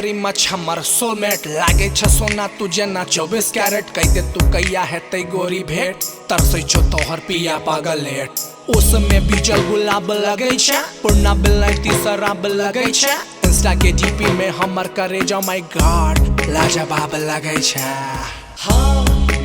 Very मच हमर soulmate लागे छ सोना तुझे ना 24 कैरेट कह दे तू कैया है तै गोरी भेट तरसै छो तोहर पिया पागल लेट उसमें बीजल गुलाब लगे छ पूर्णा बिलायती शराब लगे छ इंस्टा के डीपी में हमर करे जा माय गॉड लाजवाब लगे छ। हाँ